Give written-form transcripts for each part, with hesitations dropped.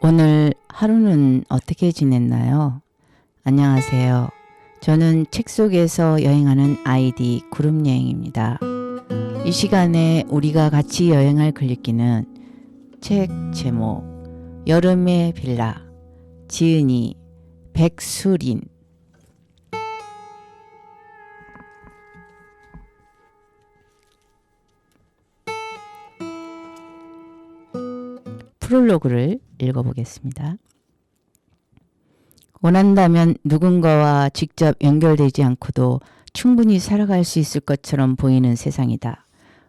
오늘 하루는 어떻게 지냈나요? 안녕하세요. 저는 책 속에서 여행하는 아이디 그룹여행입니다. 이 시간에 우리가 같이 여행할 글읽기는 책 제목 여름의 빌라 지은이 백수린. 프롤로그를 읽어보겠습니다. 원한다면 누군가와 직접 연결되지 않고도 충분히 살아갈 수 있을 것처럼 보이는 세상이다.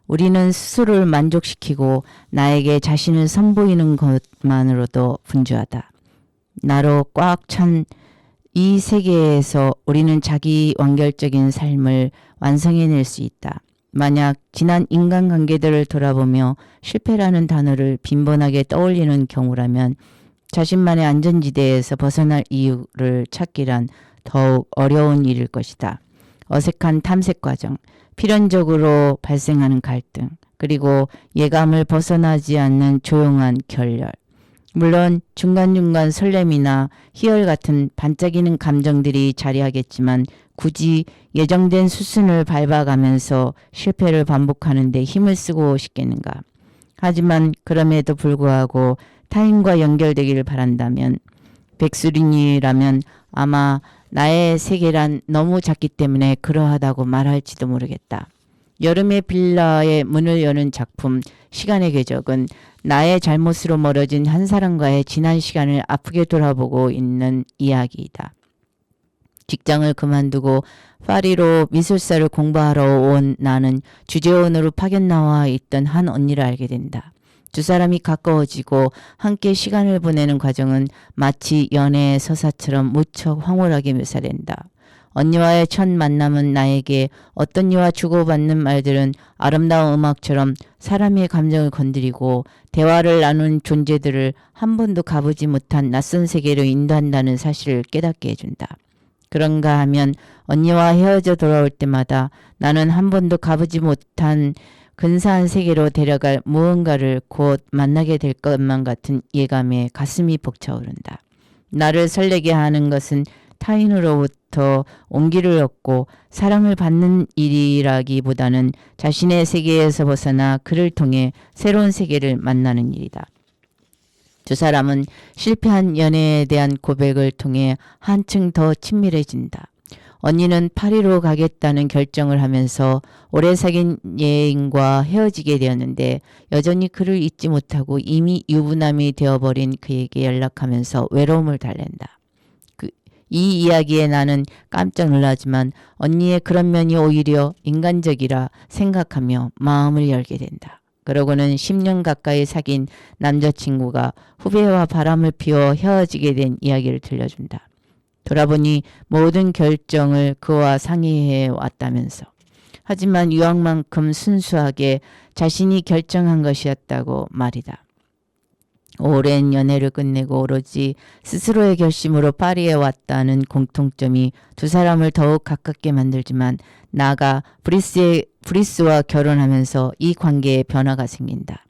우리는 스스로를 만족시키고 나에게 자신을 선보이는 것만으로도 분주하다. 나로 꽉 찬 이 세계에서 우리는 자기 완결적인 삶을 완성해낼 수 있다. 만약 지난 인간관계들을 돌아보며 실패라는 단어를 빈번하게 떠올리는 경우라면 자신만의 안전지대에서 벗어날 이유를 찾기란 더욱 어려운 일일 것이다. 어색한 탐색 과정, 필연적으로 발생하는 갈등, 그리고 예감을 벗어나지 않는 조용한 결렬. 물론 중간중간 설렘이나 희열 같은 반짝이는 감정들이 자리하겠지만 굳이 예정된 수순을 밟아가면서 실패를 반복하는 데 힘을 쓰고 싶겠는가. 하지만 그럼에도 불구하고 타인과 연결되기를 바란다면 백수린이라면 아마 나의 세계란 너무 작기 때문에 그러하다고 말할지도 모르겠다. 여름의 빌라의 문을 여는 작품 시간의 궤적은 나의 잘못으로 멀어진 한 사람과의 지난 시간을 아프게 돌아보고 있는 이야기이다. 직장을 그만두고 파리로 미술사를 공부하러 온 나는 주재원으로 파견 나와 있던 한 언니를 알게 된다. 두 사람이 가까워지고 함께 시간을 보내는 과정은 마치 연애의 서사처럼 무척 황홀하게 묘사된다. 언니와의 첫 만남은 나에게 어떤 이와 주고받는 말들은 아름다운 음악처럼 사람의 감정을 건드리고 대화를 나눈 존재들을 한 번도 가보지 못한 낯선 세계로 인도한다는 사실을 깨닫게 해준다. 그런가 하면 언니와 헤어져 돌아올 때마다 나는 한 번도 가보지 못한 근사한 세계로 데려갈 무언가를 곧 만나게 될 것만 같은 예감에 가슴이 벅차오른다. 나를 설레게 하는 것은 타인으로부터 온기를 얻고 사랑을 받는 일이라기보다는 자신의 세계에서 벗어나 그를 통해 새로운 세계를 만나는 일이다. 두 사람은 실패한 연애에 대한 고백을 통해 한층 더 친밀해진다. 언니는 파리로 가겠다는 결정을 하면서 오래 사귄 예인과 헤어지게 되었는데 여전히 그를 잊지 못하고 이미 유부남이 되어버린 그에게 연락하면서 외로움을 달랜다. 이 이야기에 나는 깜짝 놀라지만 언니의 그런 면이 오히려 인간적이라 생각하며 마음을 열게 된다. 그러고는 10년 가까이 사귄 남자친구가 후배와 바람을 피워 헤어지게 된 이야기를 들려준다. 돌아보니 모든 결정을 그와 상의해 왔다면서. 하지만 유황만큼 순수하게 자신이 결정한 것이었다고 말이다. 오랜 연애를 끝내고 오로지 스스로의 결심으로 파리에 왔다는 공통점이 두 사람을 더욱 가깝게 만들지만 나아가 브리스와 결혼하면서 이 관계에 변화가 생긴다.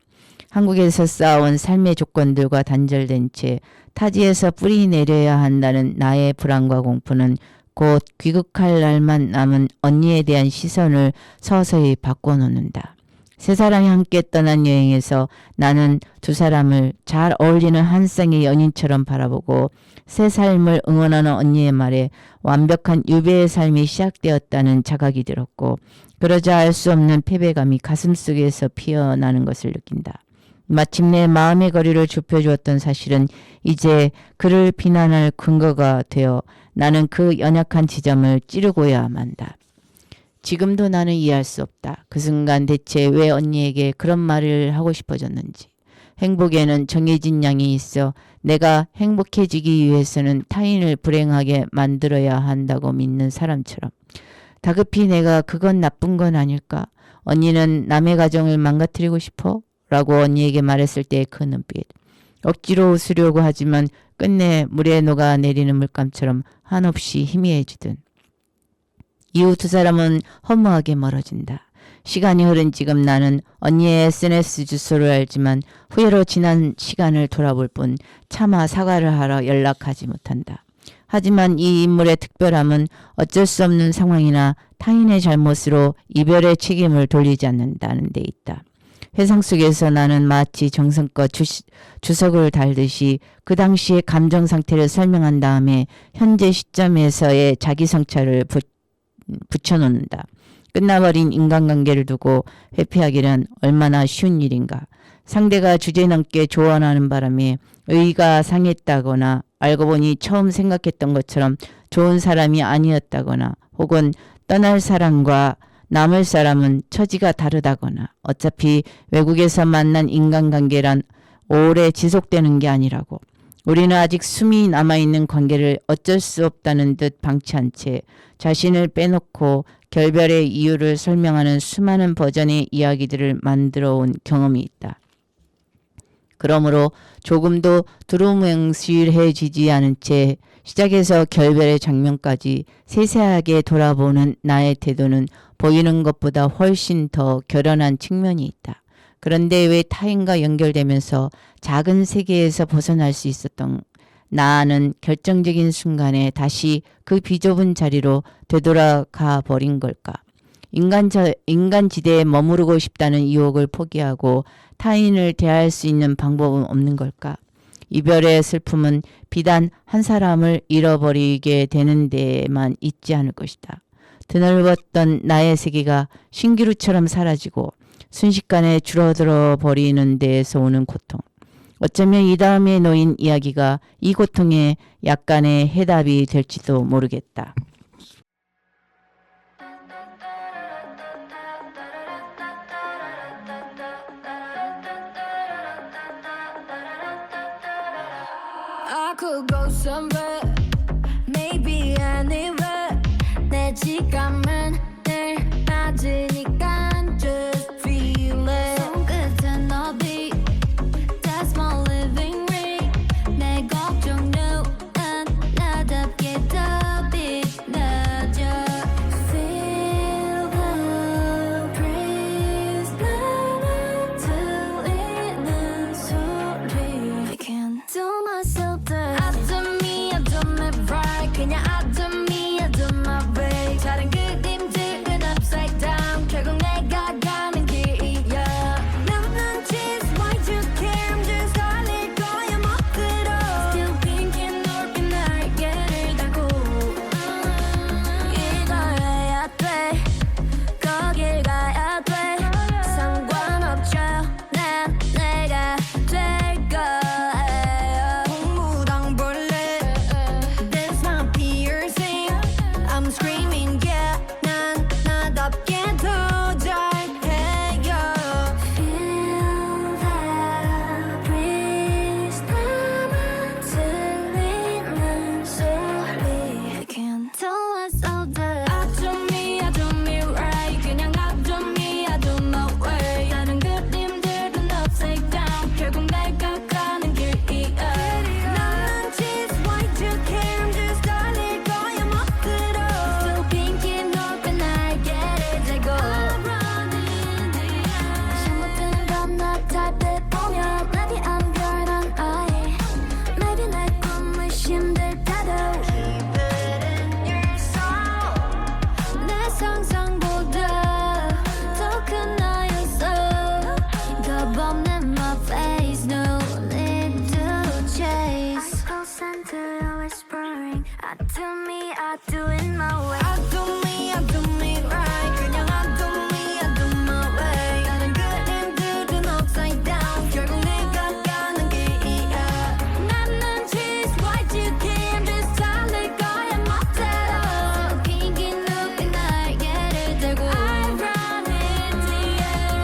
한국에서 쌓아온 삶의 조건들과 단절된 채 타지에서 뿌리 내려야 한다는 나의 불안과 공포는 곧 귀국할 날만 남은 언니에 대한 시선을 서서히 바꿔놓는다. 세 사람이 함께 떠난 여행에서 나는 두 사람을 잘 어울리는 한 쌍의 연인처럼 바라보고 새 삶을 응원하는 언니의 말에 완벽한 유배의 삶이 시작되었다는 자각이 들었고 그러자 알 수 없는 패배감이 가슴속에서 피어나는 것을 느낀다. 마침내 마음의 거리를 좁혀주었던 사실은 이제 그를 비난할 근거가 되어 나는 그 연약한 지점을 찌르고야 만다. 지금도 나는 이해할 수 없다. 그 순간 대체 왜 언니에게 그런 말을 하고 싶어졌는지. 행복에는 정해진 양이 있어 내가 행복해지기 위해서는 타인을 불행하게 만들어야 한다고 믿는 사람처럼. 다급히 내가 그건 나쁜 건 아닐까? 언니는 남의 가정을 망가뜨리고 싶어? 라고 언니에게 말했을 때의 그 눈빛. 억지로 웃으려고 하지만 끝내 물에 녹아내리는 물감처럼 한없이 희미해지듯. 이후 두 사람은 허무하게 멀어진다. 시간이 흐른 지금 나는 언니의 SNS 주소를 알지만 후회로 지난 시간을 돌아볼 뿐 차마 사과를 하러 연락하지 못한다. 하지만 이 인물의 특별함은 어쩔 수 없는 상황이나 타인의 잘못으로 이별의 책임을 돌리지 않는다는 데 있다. 회상 속에서 나는 마치 정성껏 주석을 달듯이 그 당시의 감정 상태를 설명한 다음에 현재 시점에서의 자기 성찰을 붙여놓는다. 끝나버린 인간관계를 두고 회피하기는 얼마나 쉬운 일인가. 상대가 주제넘게 조언하는 바람에 의가 상했다거나 알고 보니 처음 생각했던 것처럼 좋은 사람이 아니었다거나 혹은 떠날 사람과 남을 사람은 처지가 다르다거나 어차피 외국에서 만난 인간관계란 오래 지속되는 게 아니라고. 우리는 아직 숨이 남아있는 관계를 어쩔 수 없다는 듯 방치한 채 자신을 빼놓고 결별의 이유를 설명하는 수많은 버전의 이야기들을 만들어 온 경험이 있다. 그러므로 조금도 두루뭉실해지지 않은 채 시작에서 결별의 장면까지 세세하게 돌아보는 나의 태도는 보이는 것보다 훨씬 더 결연한 측면이 있다. 그런데 왜 타인과 연결되면서 작은 세계에서 벗어날 수 있었던 나는 결정적인 순간에 다시 그 비좁은 자리로 되돌아가 버린 걸까? 인간지대에 머무르고 싶다는 유혹을 포기하고 타인을 대할 수 있는 방법은 없는 걸까? 이별의 슬픔은 비단 한 사람을 잃어버리게 되는 데에만 있지 않을 것이다. 드넓었던 나의 세계가 신기루처럼 사라지고 순식간에 줄어들어 버리는 데에서 오는 고통. 어쩌면 이 다음에 놓인 이야기가 이 고통에 약간의 해답이 될지도 모르겠다. I could go somewhere, maybe anywhere. 내 지갑은 늘 맞으니까 just feel it. 손끝은 어디? That's my living ring. 내 걱정은 나답게 더 빛나죠. Feel the breeze. 나만 들리는 소리. I can't do myself that. I do me, I do me right. 그냥 I do me, I do my way. 다른 그림들은 upside down. 결국 내가 가는 길이야. 남는 cheese, why you care? I'm just 달릴 거야 멋대로. Still thinking 넓은 날개를 달고. 이걸 해야 돼. 거길 가야 돼. 상관없죠. 난 내가 될 거예요. 동무당벌레. That's my piercing. I'm screaming yeah. 난 나답게 더 잘해요. Feel that breeze. 나만 들리는 소리. I can't tell myself that. I do me, I do me right. 그냥 I do me, I do my way. 다른 그림들은 upside down. 결국 내가 가는 길이야. 나는 cheese, why you care? I'm just 달릴 거야 멋대로. Still thinking 넓은 날개를 달고. I'm running the air. 잘못되는 밤낮 달빛 보면 나비 안 별난 아이. Maybe 내 꿈을 힘들다도 keep it in your soul. 내 상상보다 더 큰 나였어. 겁 없는 my face, no need to chase. I go center whispering. I do me, I do it my way. I do me, I do me right. 그냥 I do me, I do my way. 다른 그림들은 upside down. 결국 내가 가는 길이야. 나는 cheese, why you care? I'm just 달릴 거야 멋대로. 핑계 눈빛 날개를 달고. I run in the air.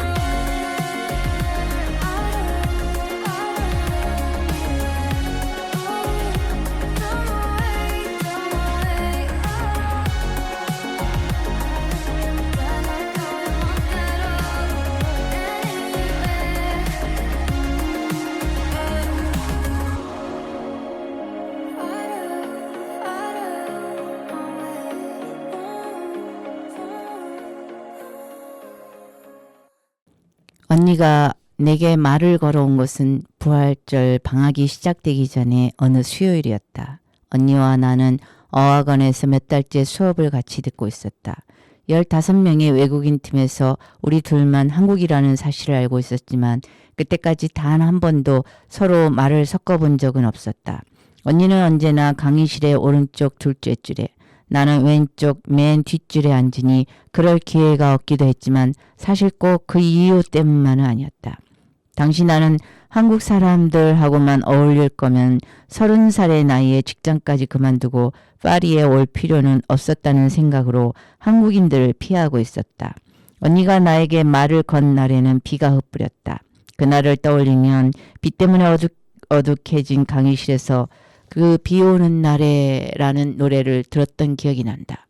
언니가 내게 말을 걸어온 것은 부활절 방학이 시작되기 전에 어느 수요일이었다. 언니와 나는 어학원에서 몇 달째 수업을 같이 듣고 있었다. 15명의 외국인 팀에서 우리 둘만 한국이라는 사실을 알고 있었지만 그때까지 단 한 번도 서로 말을 섞어본 적은 없었다. 언니는 언제나 강의실의 오른쪽 둘째 줄에, 나는 왼쪽 맨 뒷줄에 앉으니 그럴 기회가 없기도 했지만 사실 꼭 그 이유 때문만은 아니었다. 당시 나는 한국 사람들하고만 어울릴 거면 30살의 나이에 직장까지 그만두고 파리에 올 필요는 없었다는 생각으로 한국인들을 피하고 있었다. 언니가 나에게 말을 건 날에는 비가 흩뿌렸다. 그날을 떠올리면 비 때문에 어둑해진 강의실에서 그 비 오는 날에라는 노래를 들었던 기억이 난다.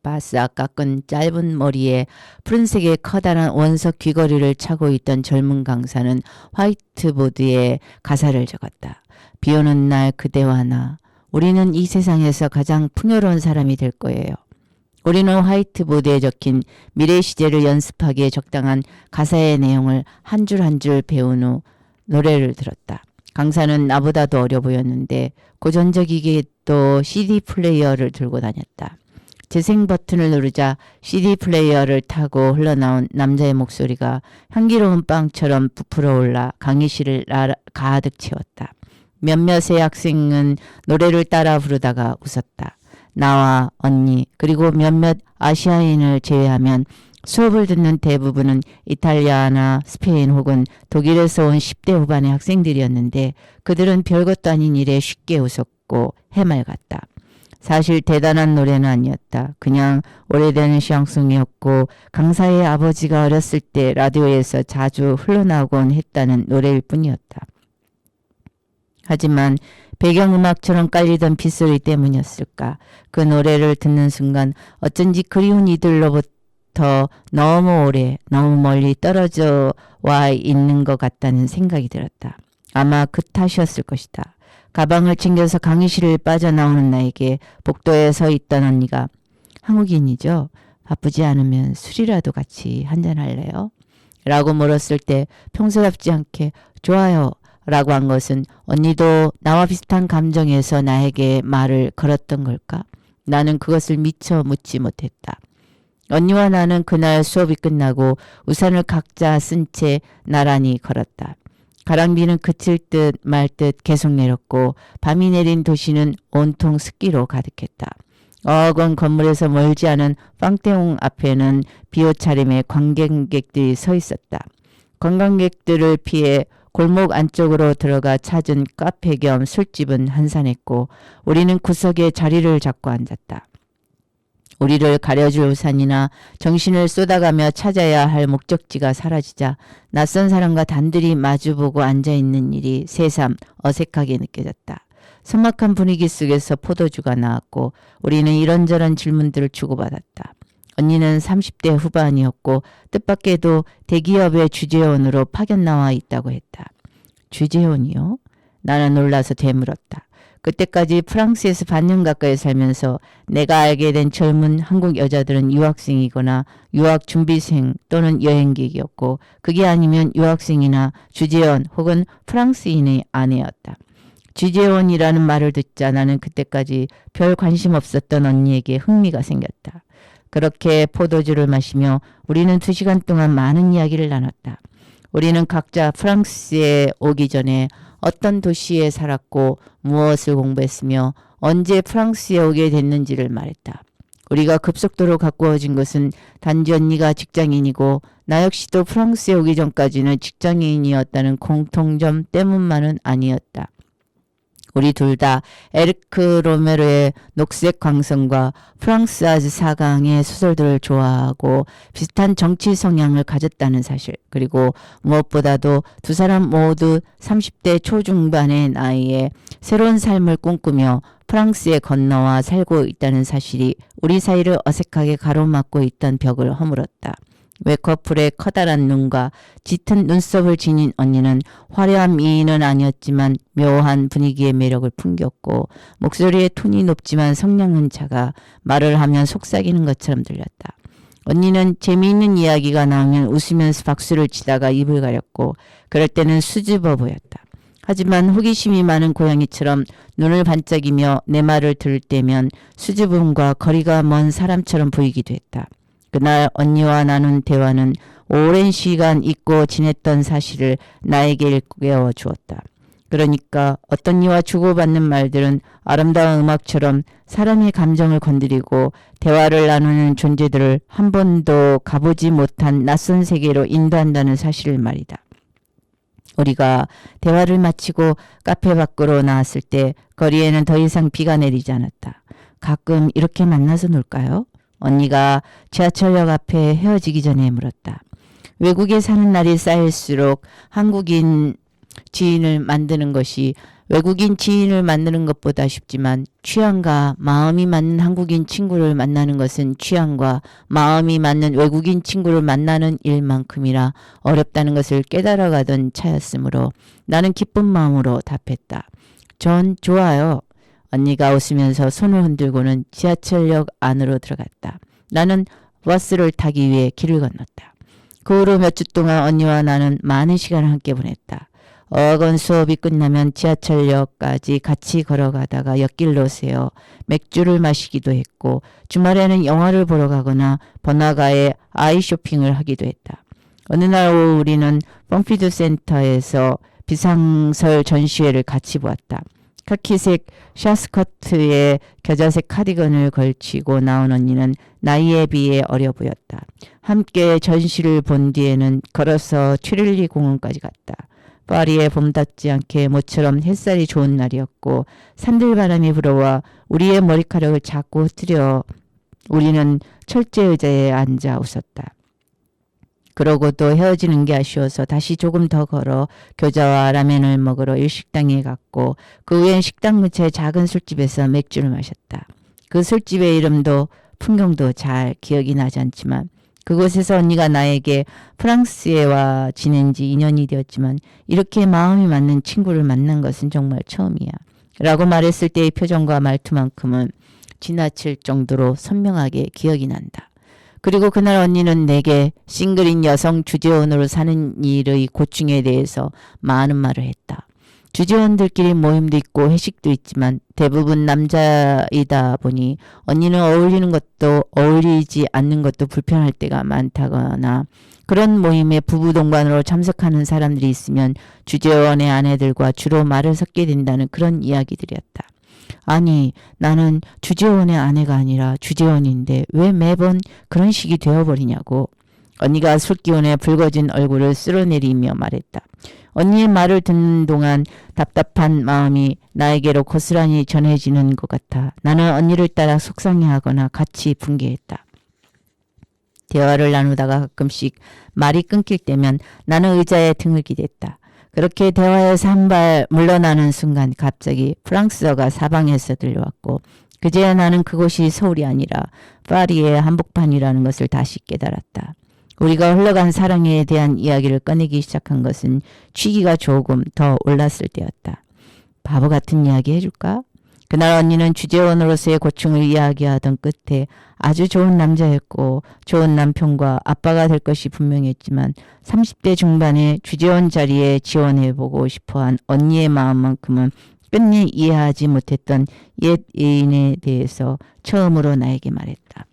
바싹 깎은 짧은 머리에 푸른색의 커다란 원석 귀걸이를 차고 있던 젊은 강사는 화이트보드에 가사를 적었다. 비 오는 날 그대와 나, 우리는 이 세상에서 가장 풍요로운 사람이 될 거예요. 우리는 화이트보드에 적힌 미래 시제를 연습하기에 적당한 가사의 내용을 한 줄 한 줄 배운 후 노래를 들었다. 강사는 나보다도 어려 보였는데 고전적이게도 CD 플레이어를 들고 다녔다. 재생 버튼을 누르자 CD 플레이어를 타고 흘러나온 남자의 목소리가 향기로운 빵처럼 부풀어 올라 강의실을 가득 채웠다. 몇몇의 학생은 노래를 따라 부르다가 웃었다. 나와 언니 그리고 몇몇 아시아인을 제외하면 수업을 듣는 대부분은 이탈리아나 스페인 혹은 독일에서 온 10대 후반의 학생들이었는데 그들은 별것도 아닌 일에 쉽게 웃었고 해맑았다. 사실 대단한 노래는 아니었다. 그냥 오래된 샹송이었고 강사의 아버지가 어렸을 때 라디오에서 자주 흘러나오곤 했다는 노래일 뿐이었다. 하지만 배경음악처럼 깔리던 빗소리 때문이었을까. 그 노래를 듣는 순간 어쩐지 그리운 이들로부터 너무 오래 너무 멀리 떨어져 와 있는 것 같다는 생각이 들었다. 아마 그 탓이었을 것이다. 가방을 챙겨서 강의실을 빠져나오는 나에게 복도에 서 있던 언니가 한국인이죠? 바쁘지 않으면 술이라도 같이 한잔할래요? 라고 물었을 때 평소답지 않게 좋아요 라고 한 것은 언니도 나와 비슷한 감정에서 나에게 말을 걸었던 걸까? 나는 그것을 미처 묻지 못했다. 언니와 나는 그날 수업이 끝나고 우산을 각자 쓴 채 나란히 걸었다. 가랑비는 그칠 듯 말 듯 계속 내렸고 밤이 내린 도시는 온통 습기로 가득했다. 어학원 건물에서 멀지 않은 빵땡 앞에는 비옷차림의 관광객들이 서 있었다. 관광객들을 피해 골목 안쪽으로 들어가 찾은 카페 겸 술집은 한산했고 우리는 구석에 자리를 잡고 앉았다. 우리를 가려줄 우산이나 정신을 쏟아가며 찾아야 할 목적지가 사라지자 낯선 사람과 단둘이 마주보고 앉아있는 일이 새삼 어색하게 느껴졌다. 험악한 분위기 속에서 포도주가 나왔고 우리는 이런저런 질문들을 주고받았다. 언니는 30대 후반이었고 뜻밖에도 대기업의 주재원으로 파견 나와 있다고 했다. 주재원이요? 나는 놀라서 되물었다. 그때까지 프랑스에서 반년 가까이 살면서 내가 알게 된 젊은 한국 여자들은 유학생이거나 유학 준비생 또는 여행객이었고 그게 아니면 유학생이나 주재원 혹은 프랑스인의 아내였다. 주재원이라는 말을 듣자 나는 그때까지 별 관심 없었던 언니에게 흥미가 생겼다. 그렇게 포도주를 마시며 우리는 2시간 동안 많은 이야기를 나눴다. 우리는 각자 프랑스에 오기 전에 어떤 도시에 살았고 무엇을 공부했으며 언제 프랑스에 오게 됐는지를 말했다. 우리가 급속도로 가까워진 것은 단지 언니가 직장인이고 나 역시도 프랑스에 오기 전까지는 직장인이었다는 공통점 때문만은 아니었다. 우리 둘 다 에르크 로메르의 녹색 광선과 프랑스아즈 사강의 소설들을 좋아하고 비슷한 정치 성향을 가졌다는 사실, 그리고 무엇보다도 두 사람 모두 30대 초중반의 나이에 새로운 삶을 꿈꾸며 프랑스에 건너와 살고 있다는 사실이 우리 사이를 어색하게 가로막고 있던 벽을 허물었다. 웨커풀의 커다란 눈과 짙은 눈썹을 지닌 언니는 화려한 미인은 아니었지만 묘한 분위기의 매력을 풍겼고 목소리의 톤이 높지만 성량은 작아 말을 하면 속삭이는 것처럼 들렸다. 언니는 재미있는 이야기가 나오면 웃으면서 박수를 치다가 입을 가렸고 그럴 때는 수줍어 보였다. 하지만 호기심이 많은 고양이처럼 눈을 반짝이며 내 말을 들을 때면 수줍음과 거리가 먼 사람처럼 보이기도 했다. 그날 언니와 나눈 대화는 오랜 시간 잊고 지냈던 사실을 나에게 일깨워 주었다. 그러니까 어떤 이와 주고받는 말들은 아름다운 음악처럼 사람의 감정을 건드리고 대화를 나누는 존재들을 한 번도 가보지 못한 낯선 세계로 인도한다는 사실을 말이다. 우리가 대화를 마치고 카페 밖으로 나왔을 때 거리에는 더 이상 비가 내리지 않았다. 가끔 이렇게 만나서 놀까요? 언니가 지하철역 앞에 헤어지기 전에 물었다. 외국에 사는 날이 쌓일수록 한국인 지인을 만드는 것보다 쉽지만 취향과 마음이 맞는 한국인 친구를 만나는 것은 취향과 마음이 맞는 외국인 친구를 만나는 일만큼이나 어렵다는 것을 깨달아가던 차였으므로 나는 기쁜 마음으로 답했다. 전 좋아요. 언니가 웃으면서 손을 흔들고는 지하철역 안으로 들어갔다. 나는 버스를 타기 위해 길을 건넜다. 그 후로 몇 주 동안 언니와 나는 많은 시간을 함께 보냈다. 어학원 수업이 끝나면 지하철역까지 같이 걸어가다가 옆길로 세어 맥주를 마시기도 했고 주말에는 영화를 보러 가거나 번화가에 아이 쇼핑을 하기도 했다. 어느 날 오후 우리는 pompidu 센터에서 비상설 전시회를 같이 보았다. 카키색 샤스커트에 겨자색 카디건을 걸치고 나온 언니는 나이에 비해 어려 보였다. 함께 전시를 본 뒤에는 걸어서 트릴리 공원까지 갔다. 파리에 봄답지 않게 모처럼 햇살이 좋은 날이었고 산들바람이 불어와 우리의 머리카락을 자꾸 흩뜨려 우리는 철제 의자에 앉아 웃었다. 그러고 또 헤어지는 게 아쉬워서 다시 조금 더 걸어 교자와 라면을 먹으러 일식당에 갔고 그 후엔 식당 근처의 작은 술집에서 맥주를 마셨다. 그 술집의 이름도 풍경도 잘 기억이 나지 않지만 그곳에서 언니가 나에게 프랑스에 와 지낸 지 2년이 되었지만 이렇게 마음이 맞는 친구를 만난 것은 정말 처음이야. 라고 말했을 때의 표정과 말투만큼은 지나칠 정도로 선명하게 기억이 난다. 그리고 그날 언니는 내게 싱글인 여성 주재원으로 사는 일의 고충에 대해서 많은 말을 했다. 주재원들끼리 모임도 있고 회식도 있지만 대부분 남자이다 보니 언니는 어울리는 것도 어울리지 않는 것도 불편할 때가 많다거나 그런 모임에 부부 동반으로 참석하는 사람들이 있으면 주재원의 아내들과 주로 말을 섞게 된다는 그런 이야기들이었다. 아니 나는 주재원의 아내가 아니라 주재원인데 왜 매번 그런 식이 되어버리냐고. 언니가 술기운에 붉어진 얼굴을 쓸어내리며 말했다. 언니의 말을 듣는 동안 답답한 마음이 나에게로 고스란히 전해지는 것 같아 나는 언니를 따라 속상해하거나 같이 분개했다. 대화를 나누다가 가끔씩 말이 끊길 때면 나는 의자에 등을 기댔다. 그렇게 대화에서 한 발 물러나는 순간 갑자기 프랑스어가 사방에서 들려왔고 그제야 나는 그곳이 서울이 아니라 파리의 한복판이라는 것을 다시 깨달았다. 우리가 흘러간 사랑에 대한 이야기를 꺼내기 시작한 것은 취기가 조금 더 올랐을 때였다. 바보 같은 이야기 해줄까? 그날 언니는 주재원으로서의 고충을 이야기하던 끝에 아주 좋은 남자였고 좋은 남편과 아빠가 될 것이 분명했지만 30대 중반에 주재원 자리에 지원해보고 싶어한 언니의 마음만큼은 끝내 이해하지 못했던 옛 애인에 대해서 처음으로 나에게 말했다.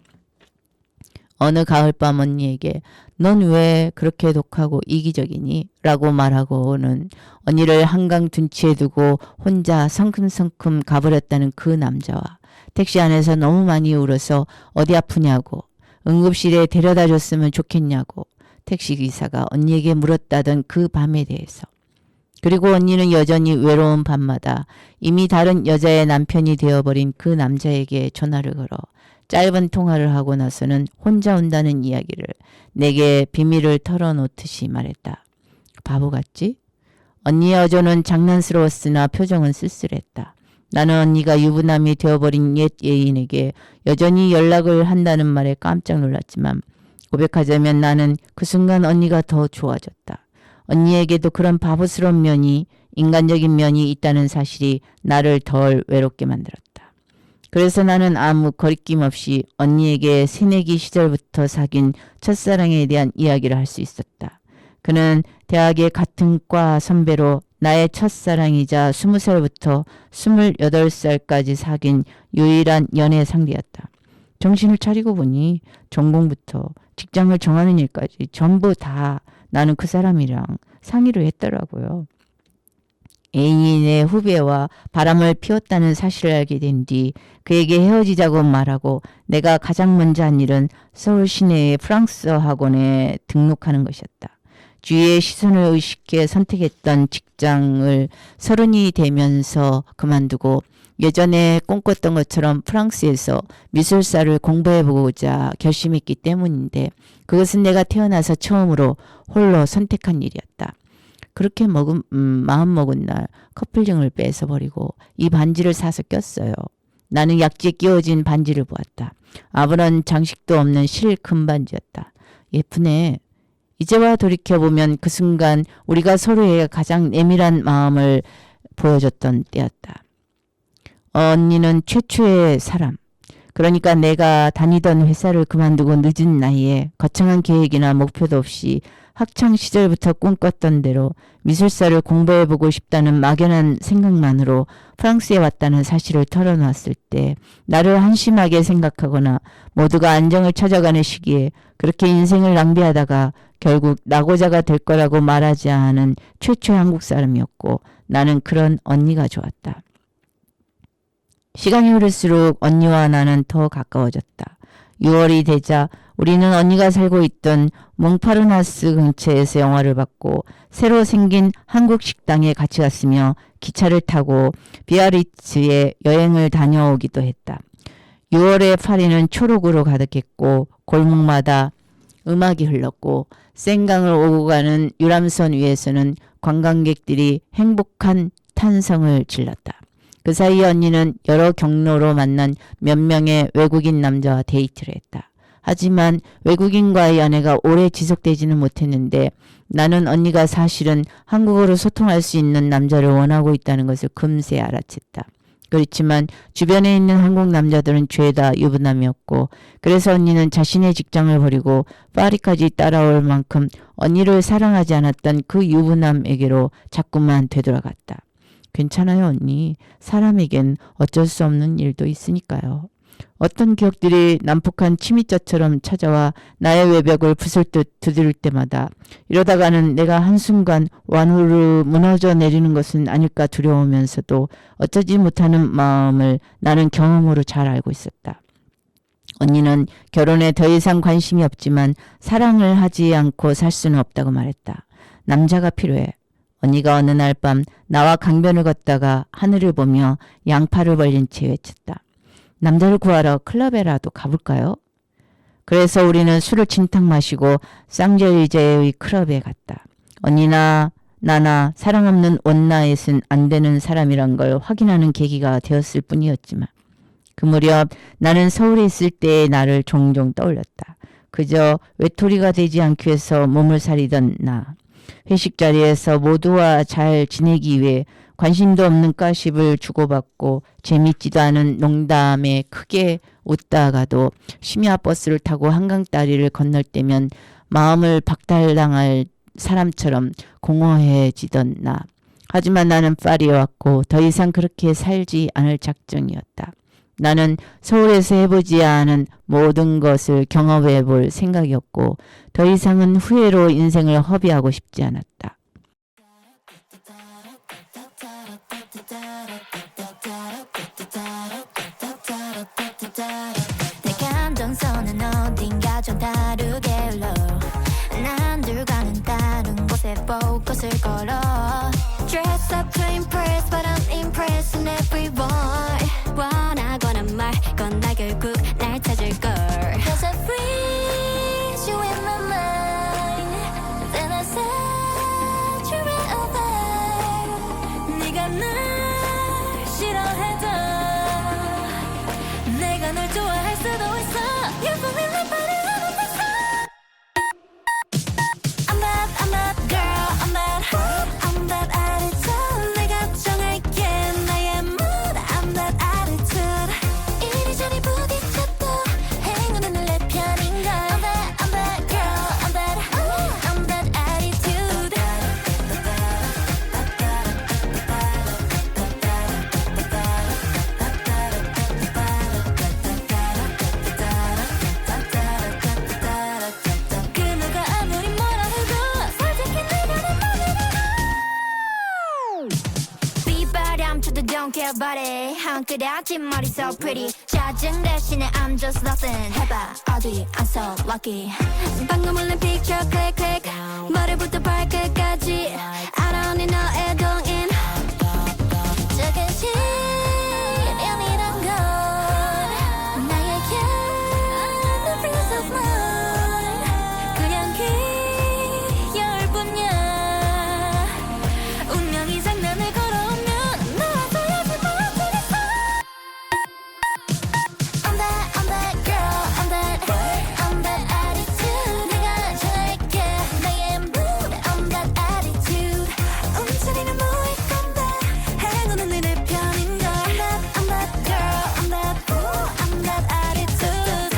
어느 가을밤 언니에게 넌 왜 그렇게 독하고 이기적이니? 라고 말하고는 언니를 한강 둔치에 두고 혼자 성큼성큼 가버렸다는 그 남자와 택시 안에서 너무 많이 울어서 어디 아프냐고 응급실에 데려다 줬으면 좋겠냐고 택시기사가 언니에게 물었다던 그 밤에 대해서 그리고 언니는 여전히 외로운 밤마다 이미 다른 여자의 남편이 되어버린 그 남자에게 전화를 걸어 짧은 통화를 하고 나서는 혼자 온다는 이야기를 내게 비밀을 털어놓듯이 말했다. 바보 같지? 언니의 어조는 장난스러웠으나 표정은 쓸쓸했다. 나는 언니가 유부남이 되어버린 옛 애인에게 여전히 연락을 한다는 말에 깜짝 놀랐지만 고백하자면 나는 그 순간 언니가 더 좋아졌다. 언니에게도 그런 바보스러운 면이 인간적인 면이 있다는 사실이 나를 덜 외롭게 만들었다. 그래서 나는 아무 거리낌 없이 언니에게 새내기 시절부터 사귄 첫사랑에 대한 이야기를 할 수 있었다. 그는 대학의 같은 과 선배로 나의 첫사랑이자 20살부터 28살까지 사귄 유일한 연애 상대였다. 정신을 차리고 보니 전공부터 직장을 정하는 일까지 전부 다 나는 그 사람이랑 상의를 했더라고요. 애인의 후배와 바람을 피웠다는 사실을 알게 된 뒤 그에게 헤어지자고 말하고 내가 가장 먼저 한 일은 서울 시내의 프랑스어 학원에 등록하는 것이었다. 주위의 시선을 의식해 선택했던 직장을 30이 되면서 그만두고 예전에 꿈꿨던 것처럼 프랑스에서 미술사를 공부해보고자 결심했기 때문인데 그것은 내가 태어나서 처음으로 홀로 선택한 일이었다. 그렇게 마음먹은 날 커플링을 뺏어버리고 이 반지를 사서 꼈어요. 나는 약지에 끼워진 반지를 보았다. 아무런 장식도 없는 실 금반지였다. 예쁘네. 이제와 돌이켜보면 그 순간 우리가 서로에게 가장 내밀한 마음을 보여줬던 때였다. 언니는 최초의 사람. 그러니까 내가 다니던 회사를 그만두고 늦은 나이에 거창한 계획이나 목표도 없이 학창시절부터 꿈꿨던 대로 미술사를 공부해보고 싶다는 막연한 생각만으로 프랑스에 왔다는 사실을 털어놨을 때 나를 한심하게 생각하거나 모두가 안정을 찾아가는 시기에 그렇게 인생을 낭비하다가 결국 낙오자가 될 거라고 말하지 않은 최초의 한국 사람이었고 나는 그런 언니가 좋았다. 시간이 흐를수록 언니와 나는 더 가까워졌다. 6월이 되자 우리는 언니가 살고 있던 몽파르나스 근처에서 영화를 봤고 새로 생긴 한국 식당에 같이 갔으며 기차를 타고 비아리츠에 여행을 다녀오기도 했다. 6월의 파리는 초록으로 가득했고 골목마다 음악이 흘렀고 생강을 오고 가는 유람선 위에서는 관광객들이 행복한 탄성을 질렀다. 그 사이 언니는 여러 경로로 만난 몇 명의 외국인 남자와 데이트를 했다. 하지만 외국인과의 연애가 오래 지속되지는 못했는데 나는 언니가 사실은 한국어로 소통할 수 있는 남자를 원하고 있다는 것을 금세 알아챘다. 그렇지만 주변에 있는 한국 남자들은 죄다 유부남이었고 그래서 언니는 자신의 직장을 버리고 파리까지 따라올 만큼 언니를 사랑하지 않았던 그 유부남에게로 자꾸만 되돌아갔다. 괜찮아요, 언니. 사람에겐 어쩔 수 없는 일도 있으니까요. 어떤 기억들이 난폭한 침입자처럼 찾아와 나의 외벽을 부술듯 두드릴 때마다 이러다가는 내가 한순간 완후로 무너져 내리는 것은 아닐까 두려우면서도 어쩌지 못하는 마음을 나는 경험으로 잘 알고 있었다. 언니는 결혼에 더 이상 관심이 없지만 사랑을 하지 않고 살 수는 없다고 말했다. 남자가 필요해. 언니가 어느 날 밤 나와 강변을 걷다가 하늘을 보며 양팔을 벌린 채 외쳤다. 남자를 구하러 클럽에라도 가볼까요? 그래서 우리는 술을 진탕 마시고 쌍절이제의 클럽에 갔다. 언니나 나나 사랑 없는 원나잇은 안 되는 사람이란 걸 확인하는 계기가 되었을 뿐이었지만 그 무렵 나는 서울에 있을 때의 나를 종종 떠올렸다. 그저 외톨이가 되지 않기 위해서 몸을 사리던 나. 회식 자리에서 모두와 잘 지내기 위해 관심도 없는 까십을 주고받고 재밌지도 않은 농담에 크게 웃다가도 심야 버스를 타고 한강 다리를 건널 때면 마음을 박탈당할 사람처럼 공허해지던 나. 하지만 나는 파리에 왔고 더 이상 그렇게 살지 않을 작정이었다. 나는 서울에서 해보지 않은 모든 것을 경험해 볼 생각이었고 더 이상은 후회로 인생을 허비하고 싶지 않았다. 내 감정선은 어딘가 좀 다르게 흘러 난 늘 가는 다른 곳에 포커스를 걸어 Dress up to impress but I'm impressing everyone 원하거나 말건 나 결국 날 찾을걸 Cause I freeze you in my mind Then I saturate over 네가 날 싫어해도 내가 널 좋아할 수도 있어 You're for me like body I'm a I'm that girl I'm that attitude 내가 정할게 나의 mood I'm that attitude 말투도 don't care about it 한 끗의 아침머리 so pretty 짜증 대신에 I'm just nothing 해봐 어디 I'm so lucky 방금 올린 picture click click 머리부터 발끝까지 알아 언니 너의 동인 작은 시련이란 건 나에게 the peace of mind 그냥 귀여울 뿐이야 운명이 장난을 걸어오면 너라서야지 못하겠어 I'm that girl I'm that attitude 내가 잘할게 나의 mood I'm that attitude 움츠리는 무의 건데 행운은 내 편인걸 I'm that girl I'm that fool I'm that attitude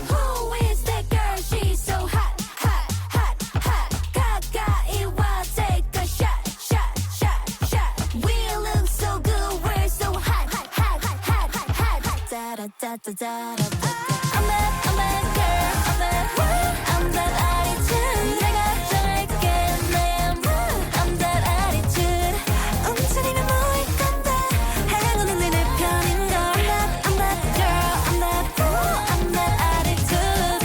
Who is that girl? She's so hot, hot, hot, hot. 가까이 와, take a shot, shot, shot, shot. We look so good, we're so hot, hot, hot, hot, hot, hot. Da da da da da da. I'm that girl, I'm that attitude. 내가 잘할게, 나의 mood. I'm that attitude. 움츠리는 무의 건데 행운은 내 편인걸. I'm that girl, I'm that fool, I'm that attitude.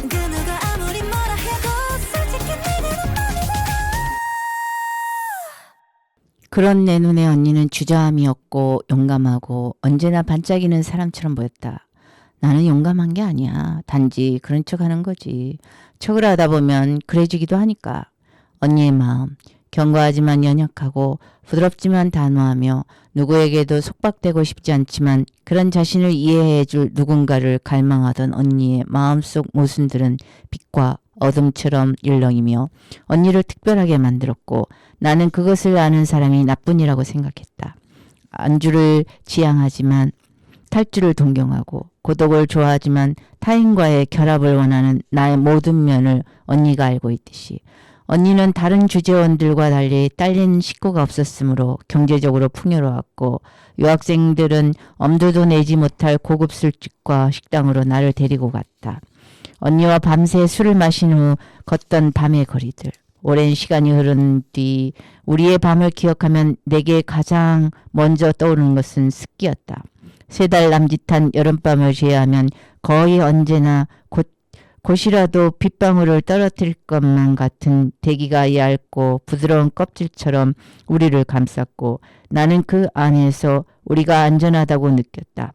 그 누가 아무리 뭐라 해도 솔직히 내게는 그런 내 눈에 언니는 주저함이 없고 용감하고 언제나 반짝이는 사람처럼 보였다. 나는 용감한 게 아니야. 단지 그런 척하는 거지. 척을 하다 보면 그래지기도 하니까. 언니의 마음, 견고하지만 연약하고 부드럽지만 단호하며 누구에게도 속박되고 싶지 않지만 그런 자신을 이해해줄 누군가를 갈망하던 언니의 마음속 모순들은 빛과 어둠처럼 일렁이며 언니를 특별하게 만들었고 나는 그것을 아는 사람이 나뿐이라고 생각했다. 안주를 지향하지만 탈주를 동경하고 고독을 좋아하지만 타인과의 결합을 원하는 나의 모든 면을 언니가 알고 있듯이 언니는 다른 주재원들과 달리 딸린 식구가 없었으므로 경제적으로 풍요로웠고 유학생들은 엄두도 내지 못할 고급 술집과 식당으로 나를 데리고 갔다. 언니와 밤새 술을 마신 후 걷던 밤의 거리들. 오랜 시간이 흐른 뒤 우리의 밤을 기억하면 내게 가장 먼저 떠오르는 것은 습기였다. 3달 남짓한 여름밤을 제외하면 거의 언제나 곧이라도 빗방울을 떨어뜨릴 것만 같은 대기가 얇고 부드러운 껍질처럼 우리를 감쌌고 나는 그 안에서 우리가 안전하다고 느꼈다.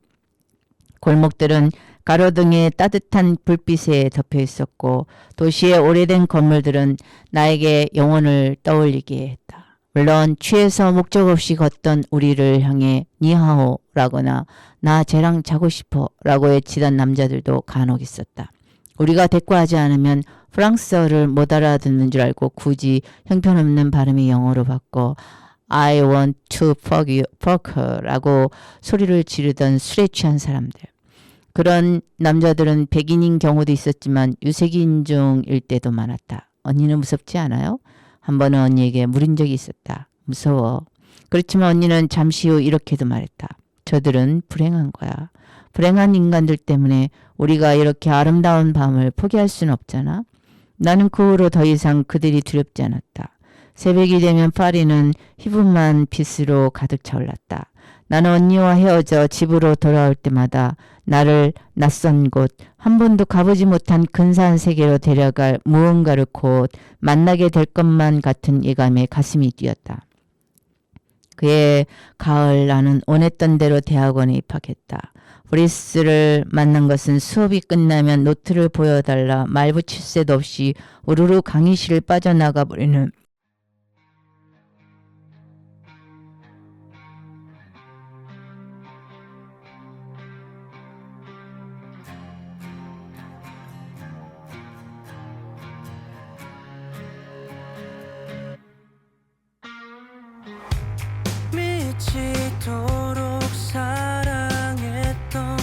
골목들은 가로등의 따뜻한 불빛에 덮여 있었고 도시의 오래된 건물들은 나에게 영혼을 떠올리게 했다. 물론 취해서 목적 없이 걷던 우리를 향해 니하오라거나 나 쟤랑 자고 싶어 라고 외치던 남자들도 간혹 있었다. 우리가 대꾸하지 않으면 프랑스어를 못 알아듣는 줄 알고 굳이 형편없는 발음의 영어로 바꿔 I want to fuck her 라고 소리를 지르던 술에 취한 사람들. 그런 남자들은 백인인 경우도 있었지만 유색인종일 때도 많았다. 언니는 무섭지 않아요? 한 번은 언니에게 물은 적이 있었다. 무서워. 그렇지만 언니는 잠시 후 이렇게도 말했다. 저들은 불행한 거야. 불행한 인간들 때문에 우리가 이렇게 아름다운 밤을 포기할 수는 없잖아. 나는 그 후로 더 이상 그들이 두렵지 않았다. 새벽이 되면 파리는 희분한 빛으로 가득 차올랐다. 나는 언니와 헤어져 집으로 돌아올 때마다 나를 낯선 곳, 한 번도 가보지 못한 근사한 세계로 데려갈 무언가를 곧 만나게 될 것만 같은 예감에 가슴이 뛰었다. 그해 가을 나는 원했던 대로 대학원에 입학했다. 브리스를 만난 것은 수업이 끝나면 노트를 보여달라 말 붙일 새도 없이 우르르 강의실을 빠져나가 버리는 미치도록 사랑했던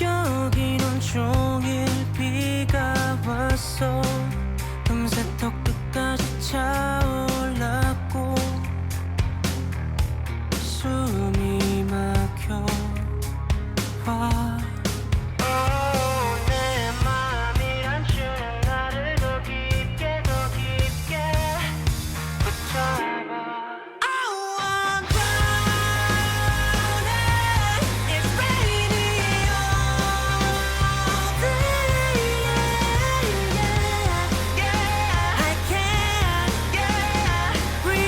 여긴 온종일 비가 왔어. 금세 턱 끝까지 차올랐고 숨이 막혀 와. 내 맘이란 주는 나를 더 깊게 붙잡아. Oh, I'm drowning. It's raining all day. I can't breathe.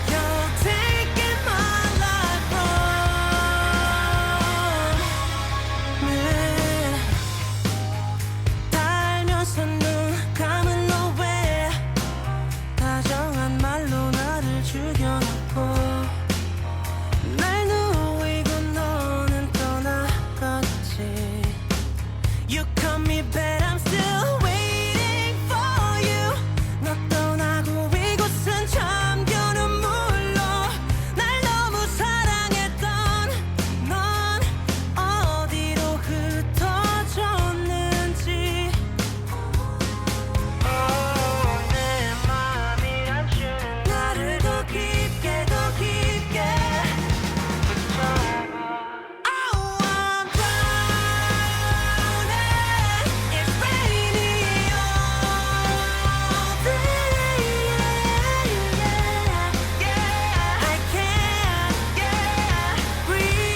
You're taking my life from me. 달면서 눈 감은 너왜 다정한 말로 나를 죽여놓고 날 누이고 너는 떠나갔지. You call me back, I'm still waiting for you. 너 떠나고 이곳은 잠겨 눈물로 날 너무 사랑했던 넌 어디로 흩어졌는지. 내 맘이란 주는 나를 더 깊게 붙잡아. Oh, I'm drowning. It's raining all day. I can't breathe.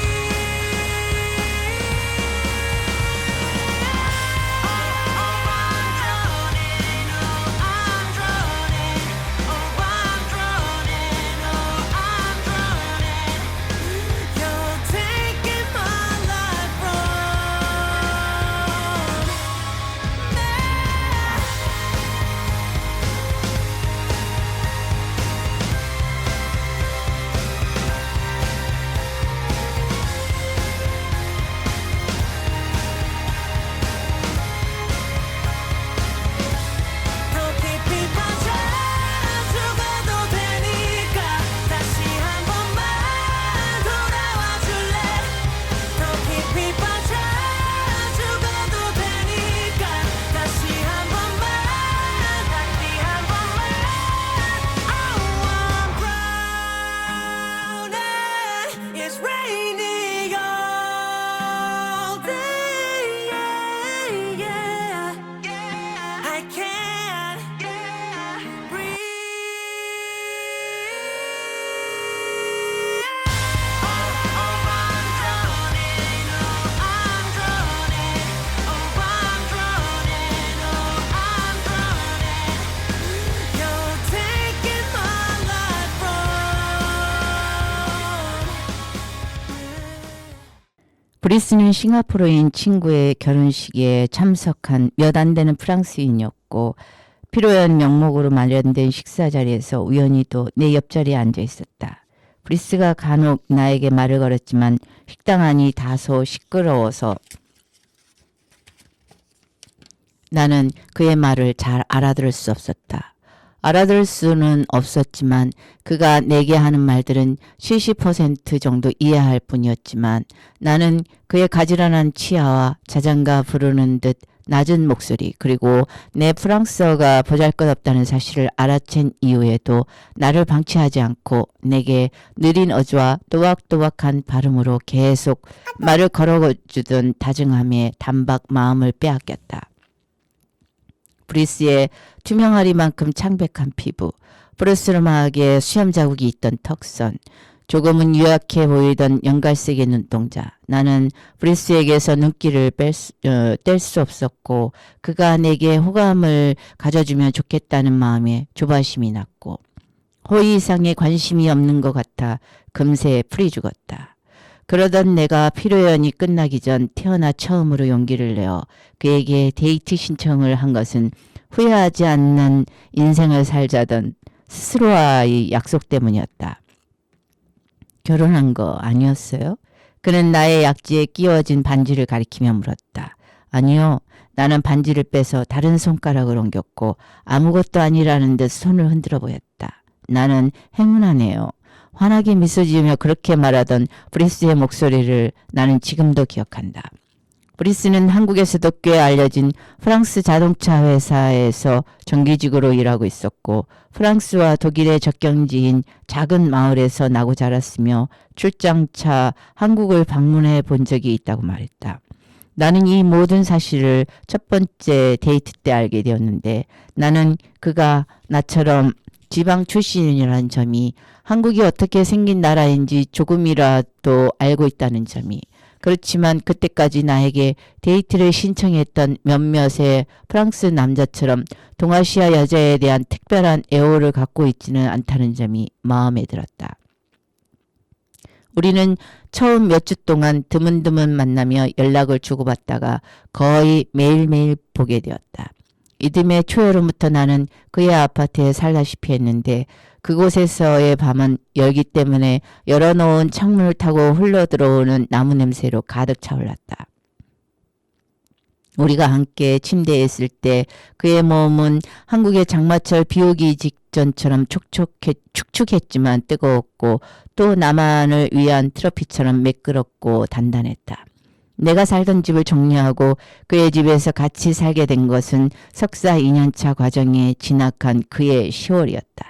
You're taking my life from me. 더 깊이 빠져 죽어도 되니까 다시 한 번만 돌아와 줄래. 더 깊이 빠져 죽어도 되니까 다시 한 번만. Oh, I'm drowning. It's raining all day. I can't breathe. I'm drowning. You're taking my life from me. 브리스는 싱가포르인 친구의 결혼식에 참석한 몇 안 되는 프랑스인이었고 필요한 명목으로 마련된 식사 자리에서 우연히도 내 옆자리에 앉아 있었다. 브리스가 간혹 나에게 말을 걸었지만 식당 안이 다소 시끄러워서 나는 그의 말을 잘 알아들을 수 없었다. 알아들을 수는 없었지만 그가 내게 하는 말들은 70% 정도 이해할 뿐이었지만 나는 그의 가지런한 치아와 자장가 부르는 듯 낮은 목소리 그리고 내 프랑스어가 보잘것없다는 사실을 알아챈 이후에도 나를 방치하지 않고 내게 느린 어조와 또박또박한 발음으로 계속 말을 걸어주던 다정함에 단박 마음을 빼앗겼다. 브리스의 투명하리만큼 창백한 피부, 푸르스름하게 수염 자국이 있던 턱선, 조금은 유약해 보이던 연갈색의 눈동자. 나는 브리스에게서 눈길을 뗄 수 없었고 그가 내게 호감을 가져주면 좋겠다는 마음에 조바심이 났고 호의 이상의 관심이 없는 것 같아 금세 풀이 죽었다. 그러던 내가 피로연이 끝나기 전 태어나 처음으로 용기를 내어 그에게 데이트 신청을 한 것은 후회하지 않는 인생을 살자던 스스로와의 약속 때문이었다. 결혼한 거 아니었어요? 그는 나의 약지에 끼워진 반지를 가리키며 물었다. 아니요. 나는 반지를 빼서 다른 손가락을 옮겼고 아무것도 아니라는 듯 손을 흔들어 보였다. 나는 행운하네요. 환하게 미소 지으며 그렇게 말하던 브리스의 목소리를 나는 지금도 기억한다. 브리스는 한국에서도 꽤 알려진 프랑스 자동차 회사에서 정규직으로 일하고 있었고 프랑스와 독일의 접경지인 작은 마을에서 나고 자랐으며 출장차 한국을 방문해 본 적이 있다고 말했다. 나는 이 모든 사실을 첫 번째 데이트 때 알게 되었는데 나는 그가 나처럼 지방 출신이라는 점이 한국이 어떻게 생긴 나라인지 조금이라도 알고 있다는 점이 그렇지만 그때까지 나에게 데이트를 신청했던 몇몇의 프랑스 남자처럼 동아시아 여자에 대한 특별한 애호를 갖고 있지는 않다는 점이 마음에 들었다. 우리는 처음 몇 주 동안 드문드문 만나며 연락을 주고받다가 거의 매일매일 보게 되었다. 이듬해 초여름부터 나는 그의 아파트에 살다시피 했는데 그곳에서의 밤은 열기 때문에 열어놓은 창문을 타고 흘러들어오는 나무 냄새로 가득 차올랐다. 우리가 함께 침대에 있을 때 그의 몸은 한국의 장마철 비 오기 직전처럼 축축했지만 뜨거웠고 또 나만을 위한 트로피처럼 매끄럽고 단단했다. 내가 살던 집을 정리하고 그의 집에서 같이 살게 된 것은 석사 2년차 과정에 진학한 그의 10월이었다.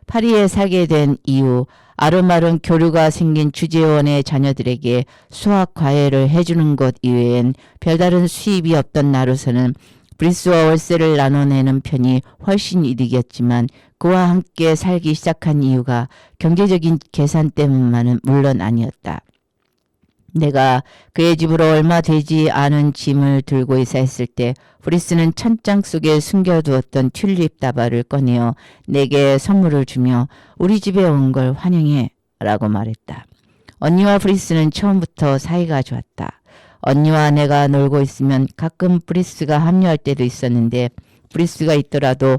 파리에 살게 된 이후 아름아름 교류가 생긴 주재원의 자녀들에게 수학 과외를 해주는 것 이외엔 별다른 수입이 없던 나로서는 브리스와 월세를 나눠내는 편이 훨씬 이득이었지만 그와 함께 살기 시작한 이유가 경제적인 계산 때문만은 물론 아니었다. 내가 그의 집으로 얼마 되지 않은 짐을 들고 이사했을 때 브리스는 찬장 속에 숨겨두었던 튤립 다발을 꺼내어 내게 선물을 주며 우리 집에 온 걸 환영해 라고 말했다. 언니와 브리스는 처음부터 사이가 좋았다. 언니와 내가 놀고 있으면 가끔 브리스가 합류할 때도 있었는데 브리스가 있더라도